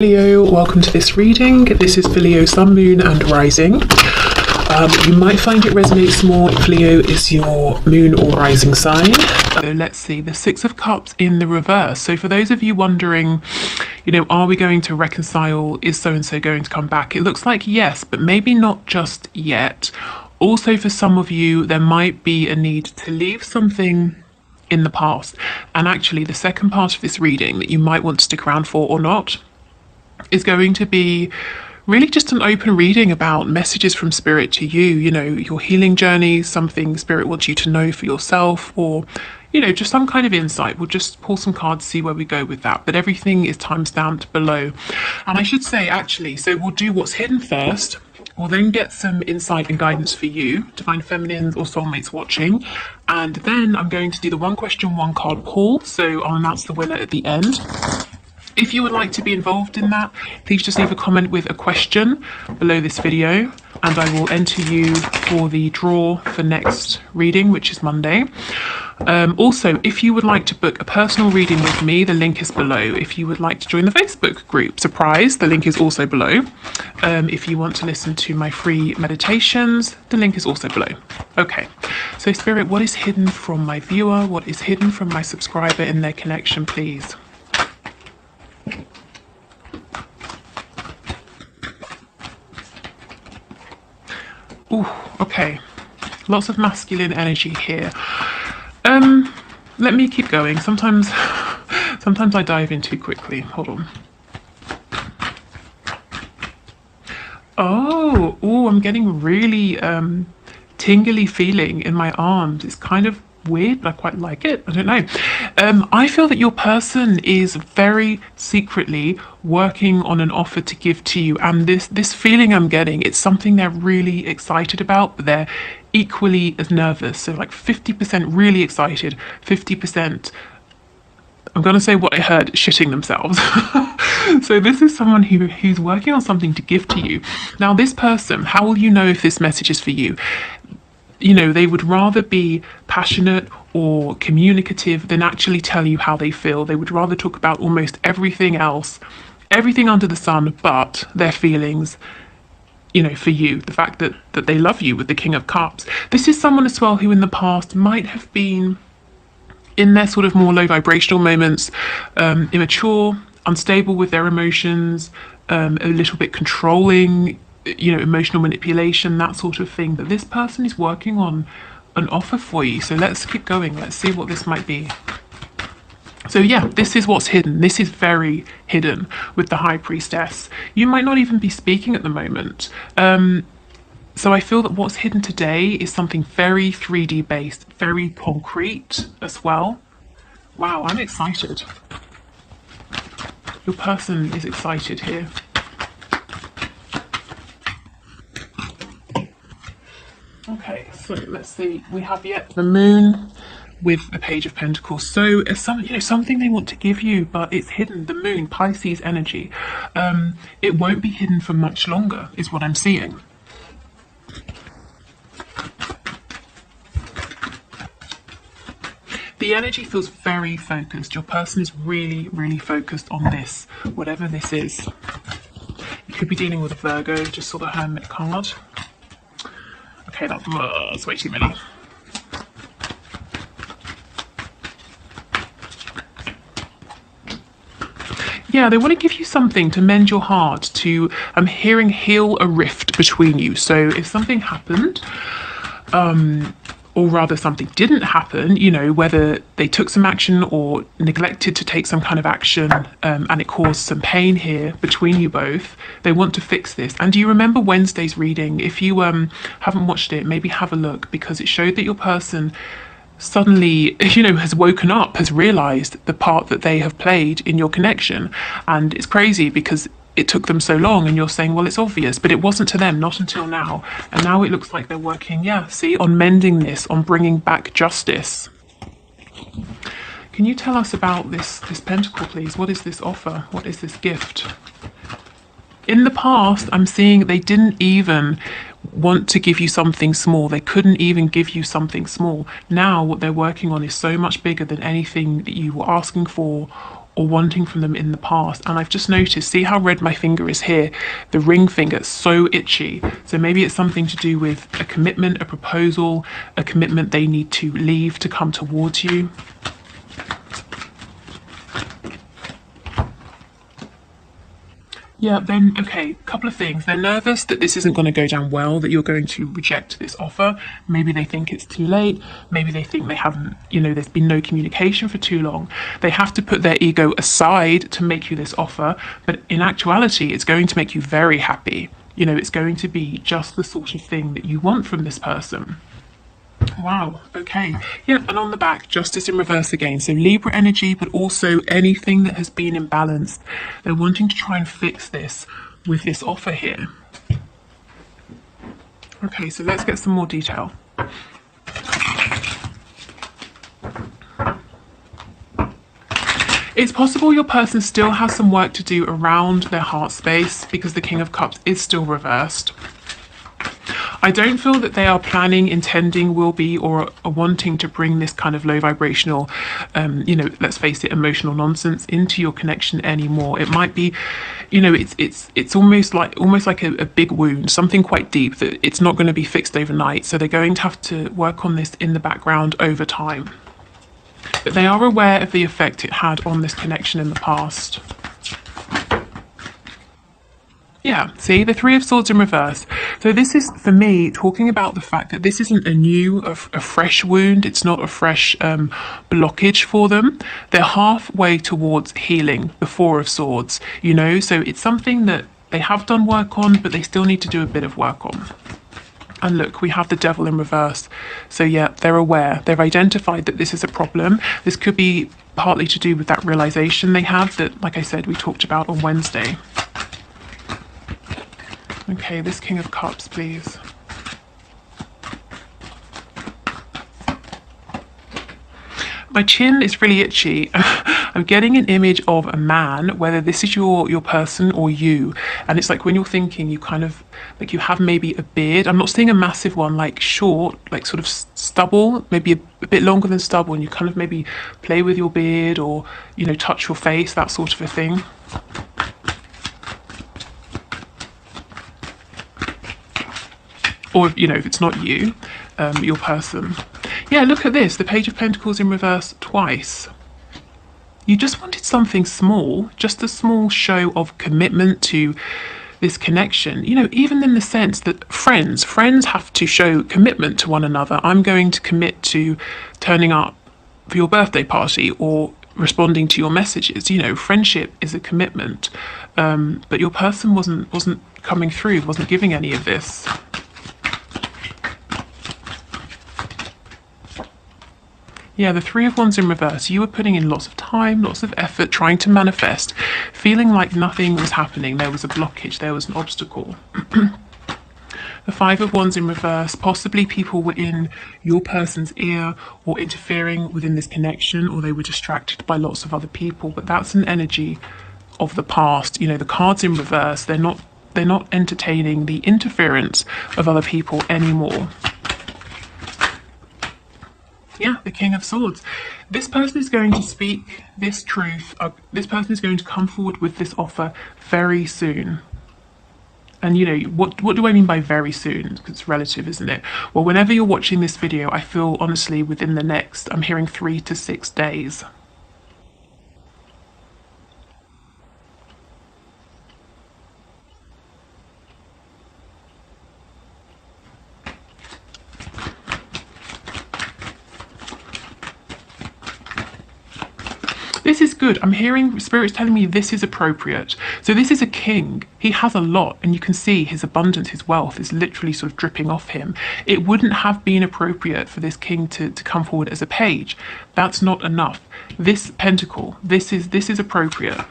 Leo, welcome to this reading. This is for Leo, Sun, Moon and Rising. You might find it resonates more if Leo is your moon or rising sign. So let's see, the Six of Cups in the reverse. So for those of you wondering, are we going to reconcile? Is so-and-so going to come back? It looks like yes, but maybe not just yet. Also, for some of you, there might be a need to leave something in the past. And actually, the second part of this reading that you might want to stick around for or not is going to be really just an open reading about messages from Spirit to you, your healing journey, something Spirit wants you to know for yourself, or, just some kind of insight. We'll just pull some cards, see where we go with that. But everything is time-stamped below. And I should say, actually, so we'll do what's hidden first. We'll then get some insight and guidance for you, Divine Feminines or Soulmates watching. And then I'm going to do the one question, one card pull. So I'll announce the winner at the end. If you would like to be involved in that, please just leave a comment with a question below this video and I will enter you for the draw for next reading, which is Monday. Also, if you would like to book a personal reading with me, the link is below. If you would like to join the Facebook group, surprise, the link is also below. If you want to listen to my free meditations, the link is also below. Okay, so Spirit, what is hidden from my viewer? What is hidden from my subscriber in their connection, please? Ooh, okay. Lots of masculine energy here. Let me keep going. Sometimes I dive in too quickly. Hold on. Oh, I'm getting really tingly feeling in my arms. It's kind of weird, but I quite like it. I don't know. I feel that your person is very secretly working on an offer to give to you, and this feeling I'm getting, it's something they're really excited about, but they're equally as nervous. So like 50% really excited, 50%, I'm gonna say what I heard, shitting themselves. So this is someone who's working on something to give to you. Now this person, how will you know if this message is for you? They would rather be passionate or communicative than actually tell you how they feel. They would rather talk about almost everything else, everything under the sun, but their feelings, for you. The fact that they love you with the King of Cups. This is someone as well who in the past might have been, in their sort of more low vibrational moments, immature, unstable with their emotions, a little bit controlling, emotional manipulation, that sort of thing. But this person is working on an offer for you. So let's keep going. Let's see what this might be. So yeah, this is what's hidden. This is very hidden with the High Priestess. You might not even be speaking at the moment. So I feel that what's hidden today is something very 3D based, very concrete as well. Wow, I'm excited. Your person is excited here. Okay, so let's see. We have yet the Moon with the Page of Pentacles. So something they want to give you, but it's hidden. The Moon, Pisces energy. It won't be hidden for much longer, is what I'm seeing. The energy feels very focused. Your person is really, really focused on this, whatever this is. You could be dealing with a Virgo. Just saw the Hermit card. Okay, that's way too many. Yeah, they want to give you something to mend your heart, to, I'm hearing, heal a rift between you. So if something happened, or rather something didn't happen, whether they took some action or neglected to take some kind of action, and it caused some pain here between you both, they want to fix this. And do you remember Wednesday's reading? If you haven't watched it, maybe have a look, because it showed that your person suddenly, has woken up, has realized the part that they have played in your connection. And it's crazy because it took them so long, and you're saying, well, it's obvious, but it wasn't to them, not until now. And now it looks like they're working, on mending this, on bringing back justice. Can you tell us about this pentacle, please? What is this offer? What is this gift? In the past, I'm seeing they didn't even want to give you something small. They couldn't even give you something small. Now what they're working on is so much bigger than anything that you were asking for or wanting from them in the past. And I've just noticed, see how red my finger is here? The ring finger, it's so itchy. So maybe it's something to do with a commitment, a proposal, a commitment they need to leave to come towards you. Yeah, then, okay, a couple of things. They're nervous that this isn't going to go down well, that you're going to reject this offer. Maybe they think it's too late. Maybe they think they haven't, there's been no communication for too long. They have to put their ego aside to make you this offer. But in actuality, it's going to make you very happy. It's going to be just the sort of thing that you want from this person. Wow, okay. Yeah, and on the back, justice in reverse again. So Libra energy, but also anything that has been imbalanced. They're wanting to try and fix this with this offer here. Okay, so let's get some more detail. It's possible your person still has some work to do around their heart space because the King of Cups is still reversed. I don't feel that they are planning, intending, will be, or are wanting to bring this kind of low vibrational, let's face it, emotional nonsense into your connection anymore. It might be, it's almost like a big wound, something quite deep that it's not going to be fixed overnight. So they're going to have to work on this in the background over time. But they are aware of the effect it had on this connection in the past. Yeah, see, the Three of Swords in reverse. So this is, for me, talking about the fact that this isn't a fresh wound. It's not a fresh blockage for them. They're halfway towards healing, the Four of Swords, So it's something that they have done work on, but they still need to do a bit of work on. And look, we have the Devil in reverse. So yeah, they're aware. They've identified that this is a problem. This could be partly to do with that realization they have that, like I said, we talked about on Wednesday. Okay, this King of Cups, please. My chin is really itchy. I'm getting an image of a man, whether this is your person or you. And it's like when you're thinking, you kind of, like you have maybe a beard. I'm not seeing a massive one, like short, like sort of stubble, maybe a bit longer than stubble. And you kind of maybe play with your beard or, touch your face, that sort of a thing. Or, if it's not you, your person. Yeah, look at this. The Page of Pentacles in reverse twice. You just wanted something small, just a small show of commitment to this connection. Even in the sense that friends have to show commitment to one another. I'm going to commit to turning up for your birthday party or responding to your messages. Friendship is a commitment. But your person wasn't coming through, wasn't giving any of this. Yeah, the Three of Wands in reverse. You were putting in lots of time, lots of effort, trying to manifest, feeling like nothing was happening. There was a blockage, there was an obstacle. The Five of Wands in reverse. Possibly people were in your person's ear or interfering within this connection, or they were distracted by lots of other people. But that's an energy of the past. The cards in reverse, they're not entertaining the interference of other people anymore. Yeah, the King of Swords. This person is going to speak this truth. This person is going to come forward with this offer very soon. And what do I mean by very soon? Because it's relative, isn't it? Well, whenever you're watching this video, I feel honestly within the next, I'm hearing 3 to 6 days. This is good. I'm hearing spirits telling me this is appropriate. So this is a king. He has a lot, and you can see his abundance, his wealth is literally sort of dripping off him. It wouldn't have been appropriate for this king to come forward as a page. That's not enough. This pentacle, this is appropriate.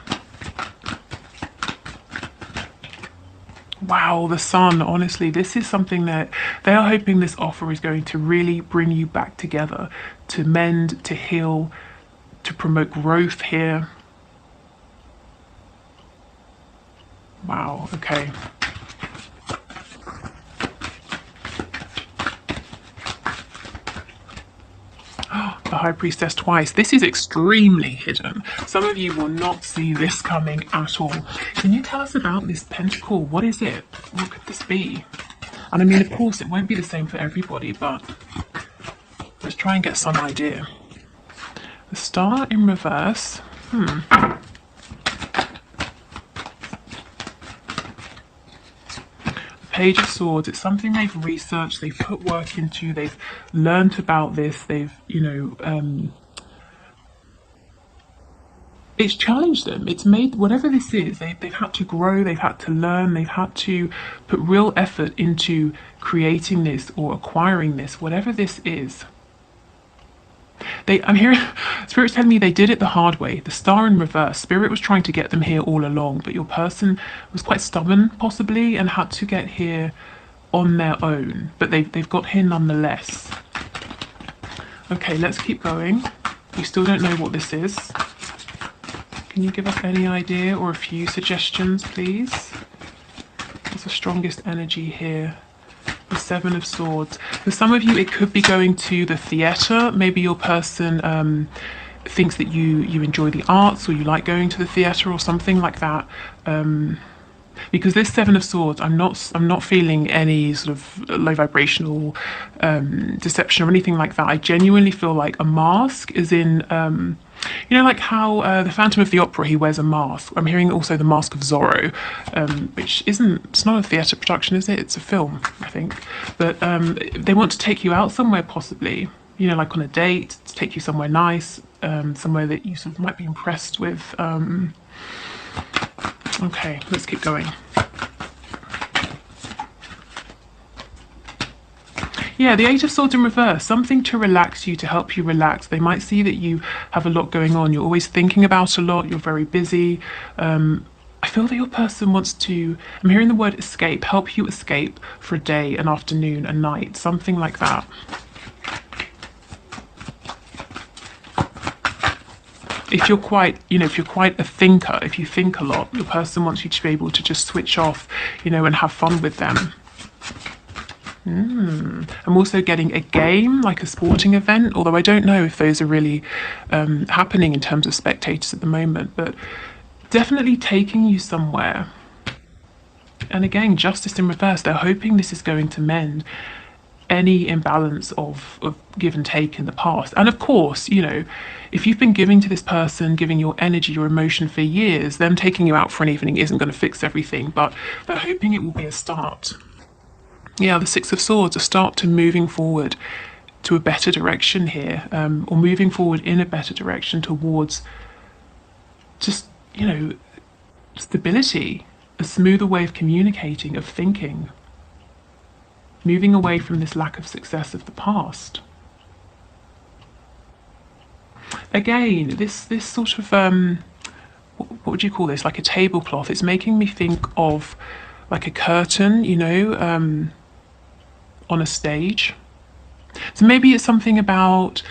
Wow, the Sun, honestly, this is something that they are hoping this offer is going to really bring you back together, to mend, to heal, to promote growth here. Wow, okay. The High Priestess twice. This is extremely hidden. Some of you will not see this coming at all. Can you tell us about this pentacle? What is it? What could this be? And I mean, of course, it won't be the same for everybody, but let's try and get some idea. The Star in reverse. Page of Swords, it's something they've researched, they've put work into, they've learnt about this, they've, it's challenged them. It's made, whatever this is, they've had to grow, they've had to learn, they've had to put real effort into creating this or acquiring this, whatever this is. I'm hearing Spirit's telling me they did it the hard way. The Star in reverse. Spirit was trying to get them here all along, but your person was quite stubborn, possibly, and had to get here on their own. But they've got here nonetheless. Okay, let's keep going. We still don't know what this is. Can you give us any idea or a few suggestions, please? What's the strongest energy here? The Seven of Swords. For some of you, it could be going to the theatre. Maybe your person thinks that you enjoy the arts, or you like going to the theatre or something like that. Because this Seven of Swords, I'm not feeling any sort of low vibrational deception or anything like that. I genuinely feel like a mask is in. Like how the Phantom of the Opera, he wears a mask. I'm hearing also the Mask of Zorro, which it's not a theatre production, is it? It's a film, I think. But they want to take you out somewhere, possibly, like on a date, to take you somewhere nice, somewhere that you sort of might be impressed with. Okay, let's keep going. Yeah, the Eight of Swords in reverse, something to relax you, to help you relax. They might see that you have a lot going on. You're always thinking about a lot. You're very busy. I feel that your person wants to, I'm hearing the word escape, help you escape for a day, an afternoon, a night, something like that. If you're quite, if you're quite a thinker, if you think a lot, your person wants you to be able to just switch off, and have fun with them. I'm also getting a game, like a sporting event, although I don't know if those are really happening in terms of spectators at the moment, but definitely taking you somewhere. And again, Justice in reverse, they're hoping this is going to mend any imbalance of give and take in the past. And of course, if you've been giving to this person, giving your energy, your emotion for years, them taking you out for an evening isn't going to fix everything, but they're hoping it will be a start. Yeah, the Six of Swords, a start to moving forward to a better direction here, or moving forward in a better direction towards just, stability, a smoother way of communicating, of thinking, moving away from this lack of success of the past. Again, this sort of, what would you call this, like a tablecloth, it's making me think of like a curtain, on a stage. So maybe it's something about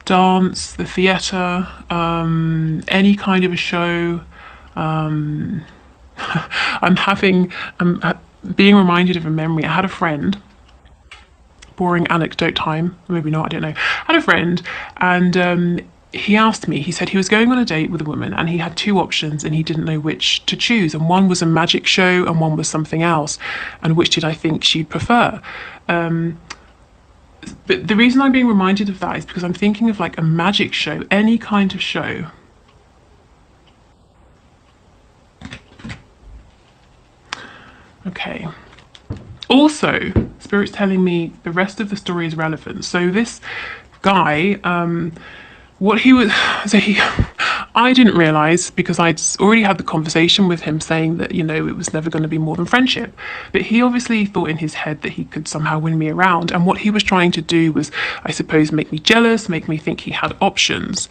dance, the theatre, any kind of a show. I'm being reminded of a memory. I had a friend, boring anecdote time, maybe not, I don't know. I had a friend, and he asked me, he said he was going on a date with a woman and he had two options and he didn't know which to choose, and one was a magic show and one was something else, and which did I think she'd prefer. But the reason I'm being reminded of that is because I'm thinking of like a magic show, any kind of show. Okay. Also, Spirit's telling me the rest of the story is relevant. So this guy, what he was, I didn't realise, because I'd already had the conversation with him saying that, it was never going to be more than friendship. But he obviously thought in his head that he could somehow win me around. And what he was trying to do was, I suppose, make me jealous, make me think he had options.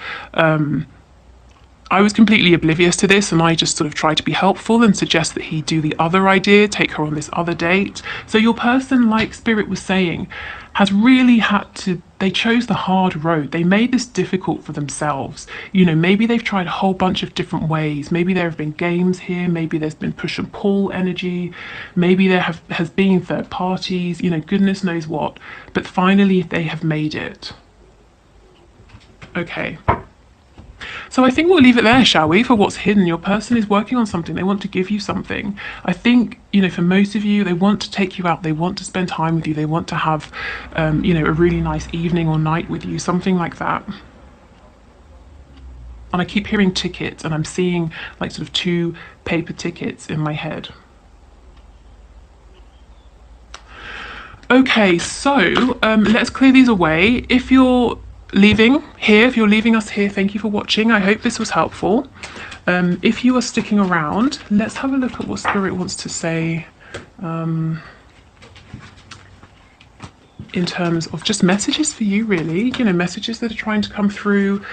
I was completely oblivious to this, and I just sort of tried to be helpful and suggest that he do the other idea, take her on this other date. So your person, like Spirit was saying, has really had to, they chose the hard road. They made this difficult for themselves. Maybe they've tried a whole bunch of different ways. Maybe there have been games here. Maybe there's been push and pull energy. Maybe there has been third parties, goodness knows what. But finally, they have made it. Okay. So I think we'll leave it there, shall we, for what's hidden. Your person is working on something. They want to give you something. I think, for most of you, they want to take you out. They want to spend time with you. They want to have, a really nice evening or night with you, something like that. And I keep hearing tickets, and I'm seeing like sort of 2 paper tickets in my head. Okay, so let's clear these away. If you're leaving us here, thank you for watching. I hope this was helpful. If you are sticking around, let's have a look at what Spirit wants to say in terms of just messages for you, really. Messages that are trying to come through,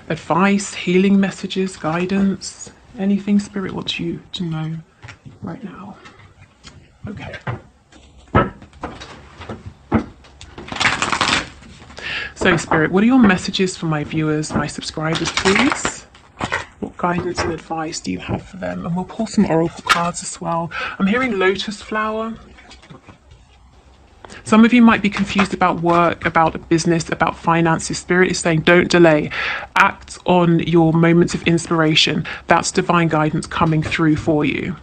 advice, healing messages, guidance, anything Spirit wants you to know right now. Okay. So, Spirit, what are your messages for my viewers, my subscribers, please? What guidance and advice do you have for them? And we'll pull some oracle cards as well. I'm hearing lotus flower. Some of you might be confused about work, about a business, about finances. Spirit is saying, don't delay. Act on your moments of inspiration. That's divine guidance coming through for you.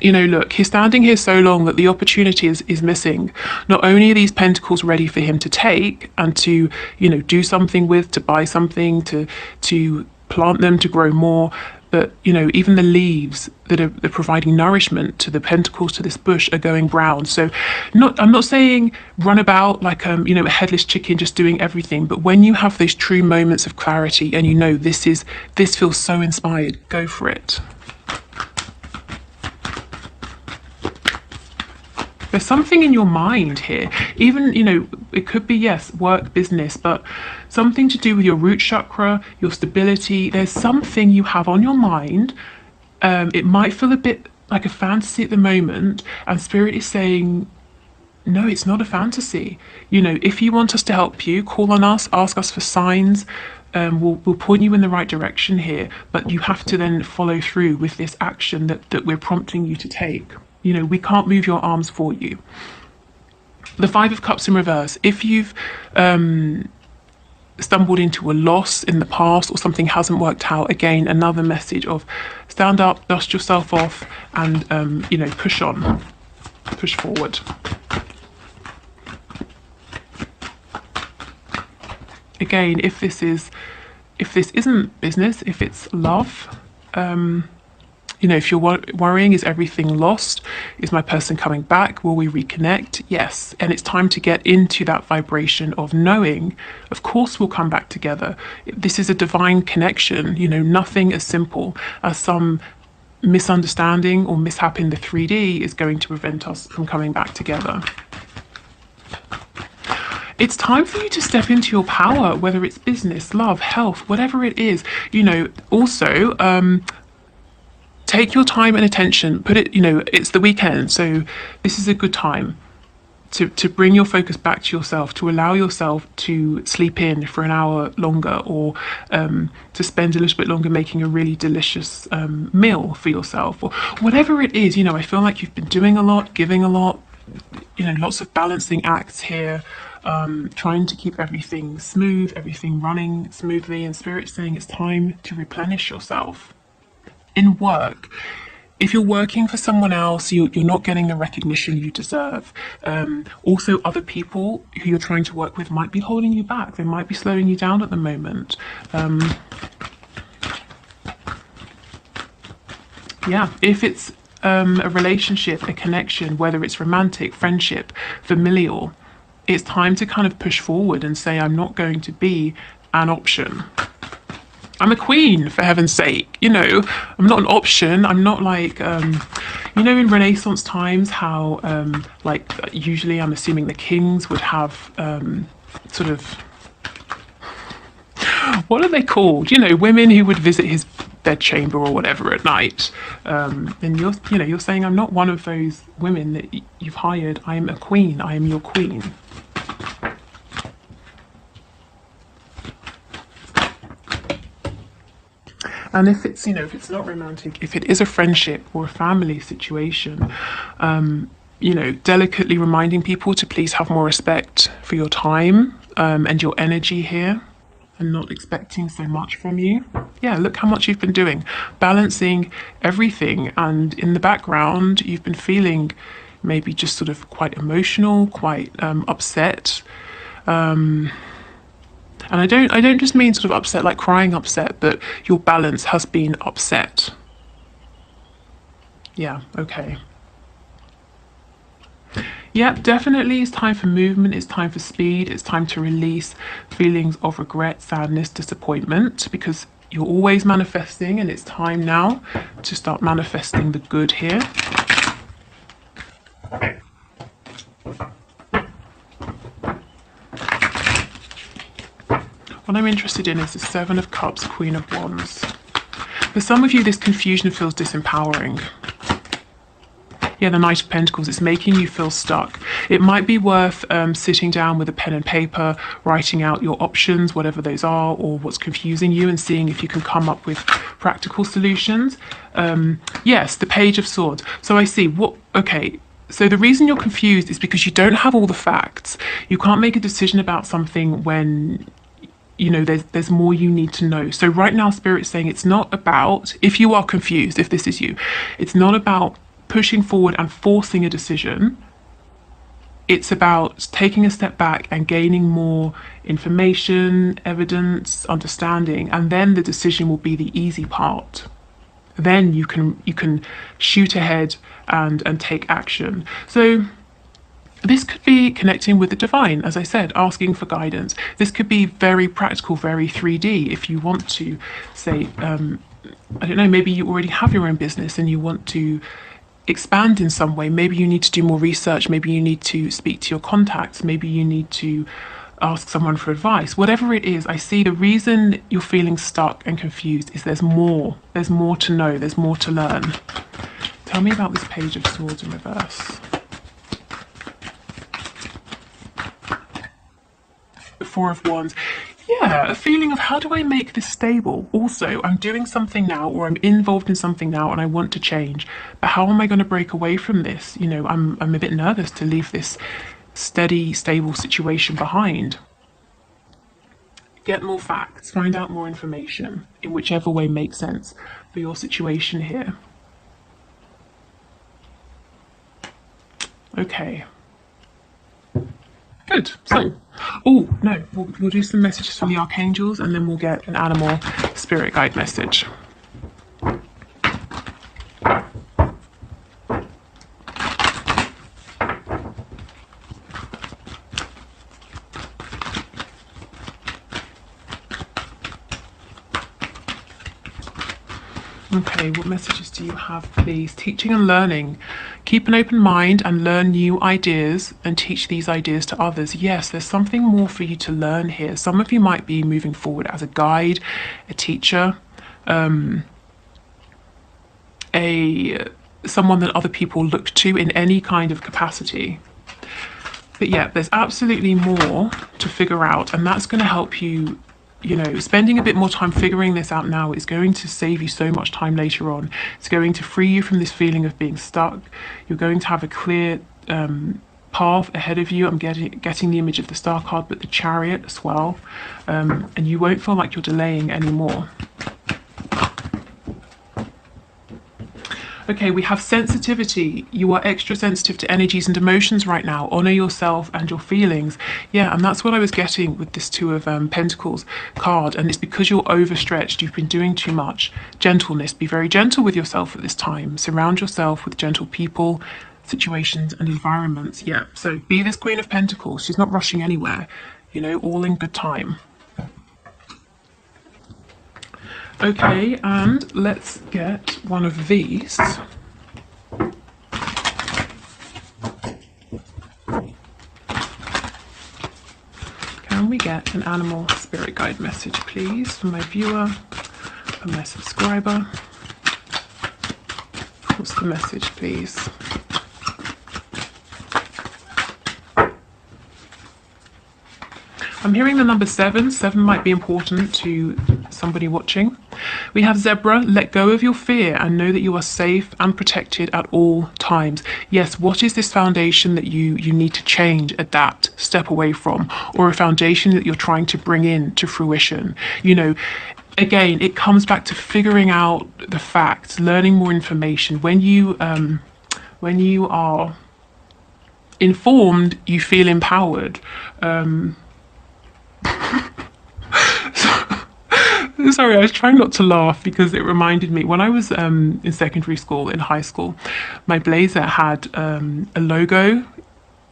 Look, he's standing here so long that the opportunity is missing. Not only are these pentacles ready for him to take and to, do something with, to buy something, to plant them, to grow more, but, even the leaves that are providing nourishment to the pentacles, to this bush, are going brown. So I'm not saying run about like, a headless chicken just doing everything. But when you have those true moments of clarity and this feels so inspired, go for it. There's something in your mind here, even, it could be, yes, work, business, but something to do with your root chakra, your stability. There's something you have on your mind. It might feel a bit like a fantasy at the moment, and Spirit is saying, no, it's not a fantasy. If you want us to help you, call on us, ask us for signs. We'll point you in the right direction here, but you have to then follow through with this action that we're prompting you to take. We can't move your arms for you. The 5 of Cups in reverse. If you've stumbled into a loss in the past or something hasn't worked out, again, another message of stand up, dust yourself off, and, push on, push forward. Again, if this isn't business, if it's love, if you're worrying, is everything lost? Is my person coming back? Will we reconnect? Yes. And it's time to get into that vibration of knowing, of course, we'll come back together. This is a divine connection, nothing as simple as some misunderstanding or mishap in the 3D is going to prevent us from coming back together. It's time for you to step into your power, whether it's business, love, health, whatever it is. Also, take your time and attention, put it, it's the weekend, so this is a good time to bring your focus back to yourself, to allow yourself to sleep in for an hour longer, or to spend a little bit longer making a really delicious meal for yourself, or whatever it is. I feel like you've been doing a lot, giving a lot, lots of balancing acts here, trying to keep everything smooth, everything running smoothly, and Spirit's saying it's time to replenish yourself. In work, if you're working for someone else, you're not getting the recognition you deserve. Also, other people who you're trying to work with might be holding you back. They might be slowing you down at the moment. If it's a relationship, a connection, whether it's romantic, friendship, familial, it's time to kind of push forward and say, I'm not going to be an option. I'm a queen, for heaven's sake. I'm not an option. I'm not like, in Renaissance times, how, usually I'm assuming the kings would have sort of, what are they called? Women who would visit his bedchamber or whatever at night. And you're saying, I'm not one of those women that you've hired. I am a queen. I am your queen. And if it's, if it's not romantic, if it is a friendship or a family situation, delicately reminding people to please have more respect for your time and your energy here. and not expecting so much from you. Yeah, look how much you've been doing, balancing everything, and in the background you've been feeling maybe just sort of quite emotional, quite upset. And I don't just mean sort of upset like crying upset, but your balance has been upset. Yeah, okay. Yeah, definitely it's time for movement, it's time for speed, it's time to release feelings of regret, sadness, disappointment, because you're always manifesting, and it's time now to start manifesting the good here. What I'm interested in is the Seven of Cups, Queen of Wands. For some of you, this confusion feels disempowering. Yeah, the Knight of Pentacles, it's making you feel stuck. It might be worth sitting down with a pen and paper, writing out your options, whatever those are, or what's confusing you, and seeing if you can come up with practical solutions. Yes, the Page of Swords. So I see, okay, so the reason you're confused is because you don't have all the facts. You can't make a decision about something when, you know, there's more you need to know. So right now, Spirit's saying it's not about, if you are confused, if this is you, it's not about pushing forward and forcing a decision. It's about taking a step back and gaining more information, evidence, understanding, and then the decision will be the easy part. Then you can shoot ahead and take action. So this could be connecting with the divine, as I said, asking for guidance. This could be very practical, very 3D. If you want to say, I don't know, maybe you already have your own business and you want to expand in some way. Maybe you need to do more research. Maybe you need to speak to your contacts. Maybe you need to ask someone for advice. Whatever it is, I see the reason you're feeling stuck and confused is there's more. There's more to know. There's more to learn. Tell me about this Page of Swords in reverse. The Four of Wands. Yeah, a feeling of how do I make this stable? Also, I'm doing something now, or I'm involved in something now and I want to change. But how am I going to break away from this? You know, I'm a bit nervous to leave this steady, stable situation behind. Get more facts, find out more information in whichever way makes sense for your situation here. Okay. Good. So, oh no, we'll do some messages from the archangels, and then we'll get an animal spirit guide message. Okay, what messages do you have, please? Teaching and learning. Keep an open mind and learn new ideas and teach these ideas to others. Yes, there's something more for you to learn here. Some of you might be moving forward as a guide, a teacher, someone that other people look to in any kind of capacity. But yeah, there's absolutely more to figure out, and that's going to help you. You know, spending a bit more time figuring this out now is going to save you so much time later on. It's going to free you from this feeling of being stuck. You're going to have a clear path ahead of you. I'm getting the image of the Star card, but the Chariot as well. And you won't feel like you're delaying anymore. Okay, we have sensitivity. You are extra sensitive to energies and emotions right now. Honor yourself and your feelings. Yeah, and that's what I was getting with this Two of Pentacles card. And it's because you're overstretched. You've been doing too much. Gentleness. Be very gentle with yourself at this time. Surround yourself with gentle people, situations and environments. Yeah, so be this Queen of Pentacles. She's not rushing anywhere. You know, all in good time. Okay, and let's get one of these. Can we get an animal spirit guide message, please, for my viewer, for my subscriber? What's the message, please? I'm hearing the number 7. 7 might be important to somebody watching. We have Zebra, let go of your fear and know that you are safe and protected at all times. Yes, what is this foundation that you need to change, adapt, step away from, or a foundation that you're trying to bring in to fruition? You know, again, it comes back to figuring out the facts, learning more information. When you are informed, you feel empowered. Sorry, I was trying not to laugh because it reminded me when I was in secondary school, in high school, my blazer had a logo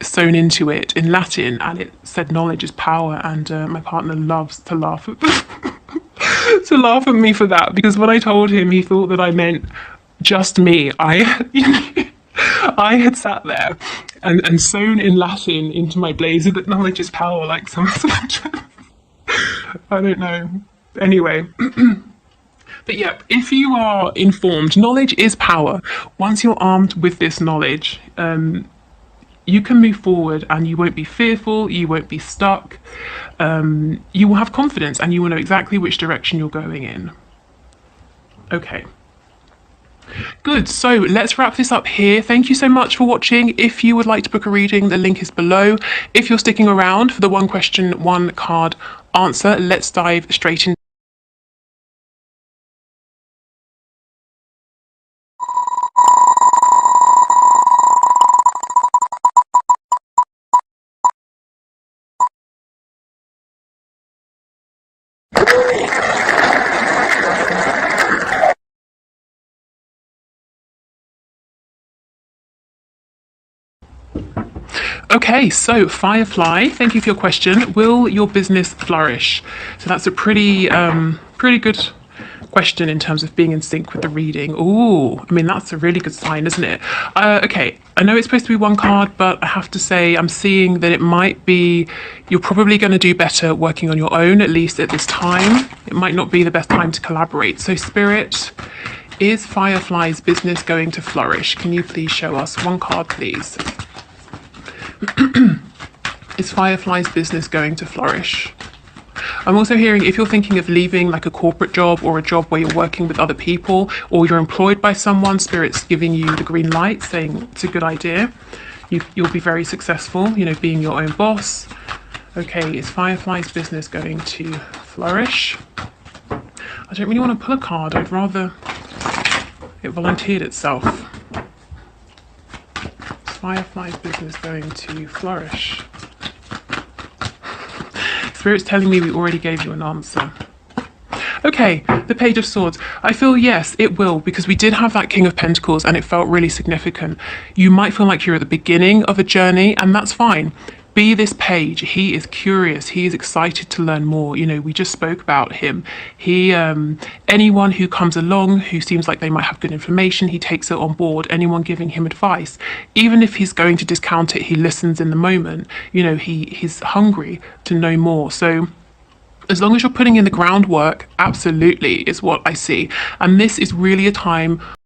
sewn into it in Latin, and it said "knowledge is power." And my partner loves to laugh at to laugh at me for that, because when I told him, he thought that I meant just me. I had sat there and sewn in Latin into my blazer that knowledge is power, like some I don't know. Anyway, but yeah, if you are informed, knowledge is power. Once you're armed with this knowledge, you can move forward and you won't be fearful, you won't be stuck. You will have confidence and you will know exactly which direction you're going in. Okay. Good, so let's wrap this up here. Thank you so much for watching. If you would like to book a reading, the link is below. If you're sticking around for the one question, one card answer, let's dive straight into Okay, so Firefly, thank you for your question. Will your business flourish? So that's a pretty good question in terms of being in sync with the reading. Ooh, I mean, that's a really good sign, isn't it? Okay, I know it's supposed to be one card, but I have to say I'm seeing that it might be, you're probably going to do better working on your own, at least at this time. It might not be the best time to collaborate. So Spirit, is Firefly's business going to flourish? Can you please show us one card, please? Is Firefly's business going to flourish? I'm also hearing if you're thinking of leaving like a corporate job or a job where you're working with other people or you're employed by someone, Spirit's giving you the green light, saying it's a good idea. You'll be very successful, you know, being your own boss. Okay, is Firefly's business going to flourish? I don't really want to pull a card. I'd rather it volunteered itself. Firefly's business going to flourish? Spirit's telling me we already gave you an answer. Okay, the Page of Swords. I feel yes, it will, because we did have that King of Pentacles and it felt really significant. You might feel like you're at the beginning of a journey, and that's fine. Be this page. He is curious. He is excited to learn more. You know, we just spoke about him. He, anyone who comes along who seems like they might have good information, he takes it on board. Anyone giving him advice, even if he's going to discount it, he listens in the moment. You know, he's hungry to know more. So as long as you're putting in the groundwork, absolutely is what I see. And this is really a time